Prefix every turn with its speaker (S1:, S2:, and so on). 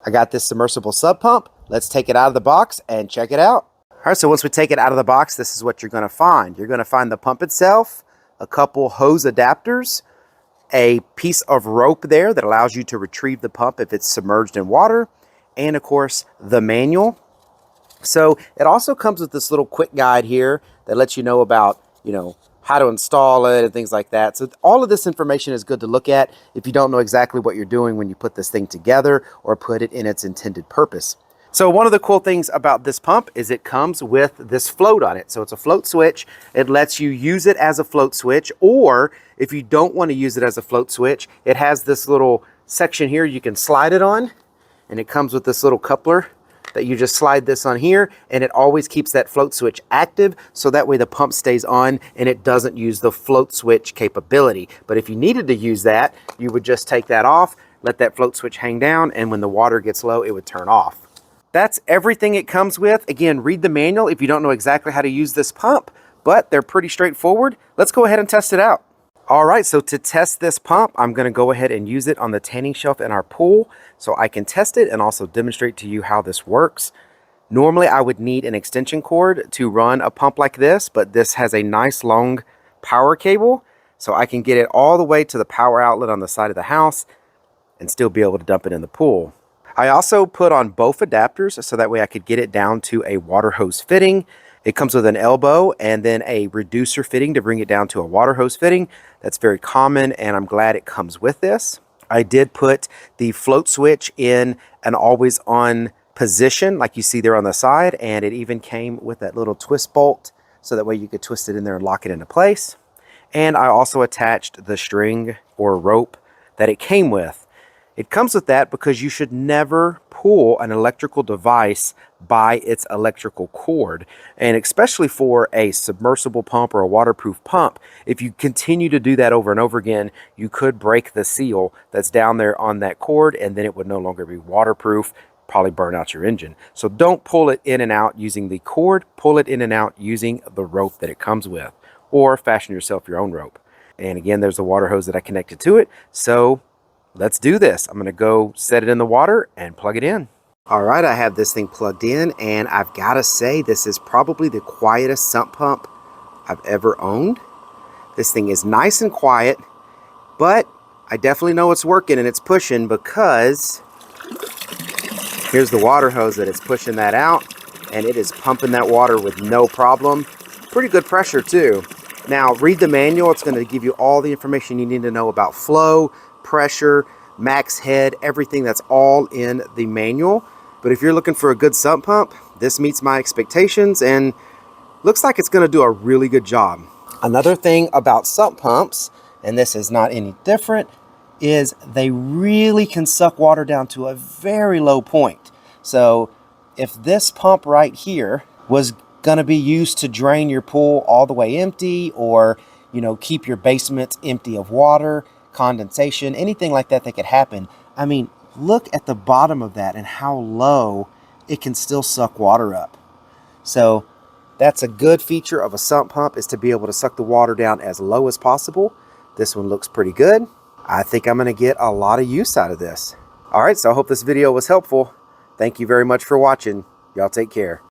S1: I got this submersible sub pump. Let's take it out of the box and check it out. All right, so once we take it out of the box, this is what you're gonna find. You're gonna find the pump itself, a couple hose adapters, a piece of rope there that allows you to retrieve the pump if it's submerged in water, and of course, the manual. So it also comes with this little quick guide here that lets you know about, how to install it and things like that. So all of this information is good to look at if you don't know exactly what you're doing when you put this thing together or put it in its intended purpose. So one of the cool things about this pump is it comes with this float on it. So it's a float switch. It lets you use it as a float switch, or if you don't want to use it as a float switch, it has this little section here you can slide it on, and it comes with this little coupler that you just slide this on here, and it always keeps that float switch active, so that way the pump stays on and it doesn't use the float switch capability. But if you needed to use that, you would just take that off, let that float switch hang down, and when the water gets low, it would turn off. That's everything it comes with. Again, read the manual if you don't know exactly how to use this pump, but they're pretty straightforward. Let's go ahead and test it out. All right, so to test this pump, I'm gonna go ahead and use it on the tanning shelf in our pool so I can test it and also demonstrate to you how this works. Normally, I would need an extension cord to run a pump like this, but this has a nice long power cable, so I can get it all the way to the power outlet on the side of the house and still be able to dump it in the pool. I also put on both adapters so that way I could get it down to a water hose fitting. It comes with an elbow and then a reducer fitting to bring it down to a water hose fitting. That's very common, and I'm glad it comes with this. I did put the float switch in an always on position like you see there on the side, and it even came with that little twist bolt so that way you could twist it in there and lock it into place. And I also attached the string or rope that it came with. It comes with that because you should never pull an electrical device by its electrical cord. And especially for a submersible pump or a waterproof pump, if you continue to do that over and over again, you could break the seal that's down there on that cord, and then it would no longer be waterproof, probably burn out your engine. So don't pull it in and out using the cord, pull it in and out using the rope that it comes with, or fashion yourself your own rope. And again, there's the water hose that I connected to it. So let's do this. I'm gonna go set it in the water and plug it in. All right, I have this thing plugged in, and I've gotta say, this is probably the quietest sump pump I've ever owned. This thing is nice and quiet, but I definitely know it's working and it's pushing, because here's the water hose that it's pushing that out, and it is pumping that water with no problem. Pretty good pressure too. Now, read the manual. It's gonna give you all the information you need to know about flow, pressure, max head, everything. That's all in the manual. But if you're looking for a good sump pump, this meets my expectations and looks like it's going to do a really good job. Another thing about sump pumps, and this is not any different, is they really can suck water down to a very low point. So if this pump right here was going to be used to drain your pool all the way empty, or keep your basement empty of water, condensation, anything like that could happen. I mean, look at the bottom of that and how low it can still suck water up. So that's a good feature of a sump pump, is to be able to suck the water down as low as possible. This one looks pretty good. I think I'm going to get a lot of use out of this. All right, so I hope this video was helpful. Thank you very much for watching. Y'all take care.